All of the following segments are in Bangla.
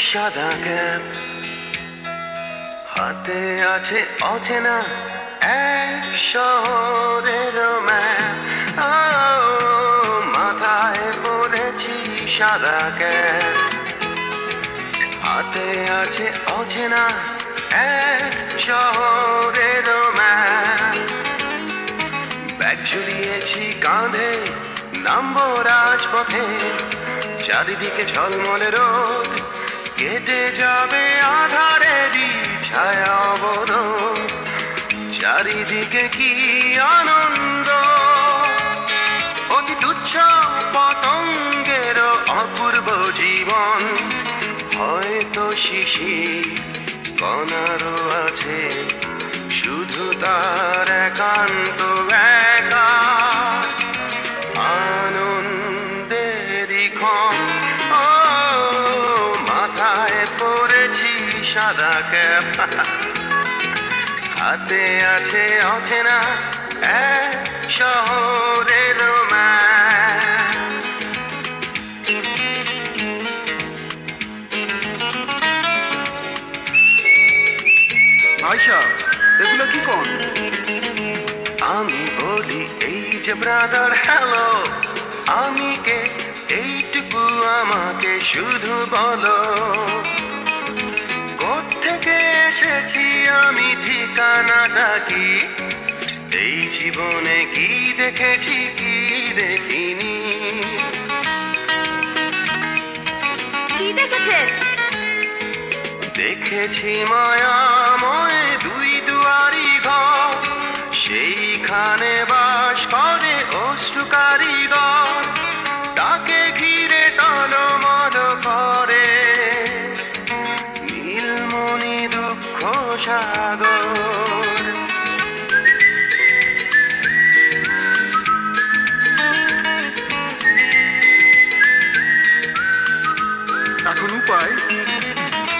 সাদা ক্যাপ, হাতে আছে অচেনা এক শহরের ম্যাপ। মাথায় পড়েছি সাদা ক্যাপ, হাতে আছে অচেনা এক শহরের ম্যাপ। ব্যাগ ঝুলিয়েছি কাঁধে, নামবো রাজপথে, চারিদিকে ঝলমলে রোদ, কেটে যাবে আধারেরই ছায়া অবরোধ। চারিদিকে কি আনন্দ, অতি তুচ্ছ পতঙ্গের অপূর্ব জীবন। হয়তো শিশির কণারও আছে শুধু তার একান্ত একা আনন্দেরই ক্ষণ। মাথায় পড়েছি সাদা ক্যাপ, হাতে আছে অচেনা এক শহরের ম্যাপ। ভাই সাহেব, এগুলো কি কোন? আমি বলি এই যে ব্রাদার হ্যালো, আমি কে এইটুকু আমাকে শুধু বলো। কোত্থেকে এসেছি আমি, ঠিকানাটা কি, এই জীবনে কি দেখেছি কি দেখিনি। কি দেখেছেন? দেখেছি মায়াময় দুই দুয়ারি ঘর, সেইখানে বাস করে অশ্রু কারিগর। তাকে ঘিরে টলমল করে নীলমণি দুঃখ সাগর। এখন উপায়?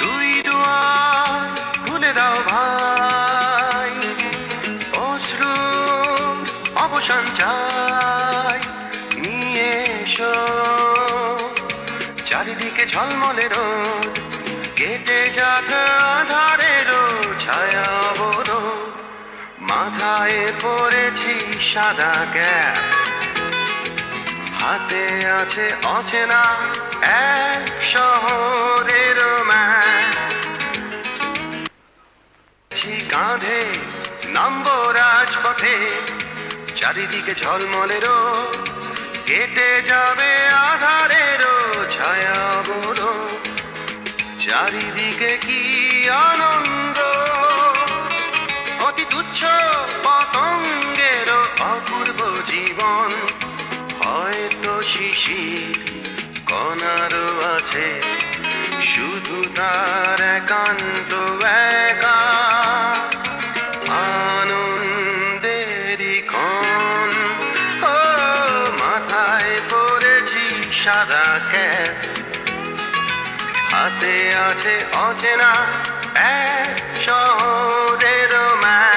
দুই দুয়ার খুলে দাও ভাই, অশ্রু অবসান চাই নিয়ে এসো। চারিদিকে ঝলমলে রোদ, কেটে যাক আধারেরও ছায়া অবরোধ। মাথায় পড়েছি সাদা ক্যাপ, হাতে আছে অচেনা এক শহরের ম্যাপ। কাঁধে নামবো রাজপথে, চারিদিকে ঝলমলে রোদ, কেটে যাবে আধারেরও ছায়া অবরোধ। চারিদিকে কি আনন্দ, অতি তুচ্ছ পতঙ্গের অপূর্ব জীবন। হয়তো শিশির কণারও আছে শুধু তার একান্ত একা আনন্দেরই ক্ষণ। মাথায় পড়েছি সাদা ক্যাপ, হাতে আছে অচেনা এক শহরের ম্যাপ।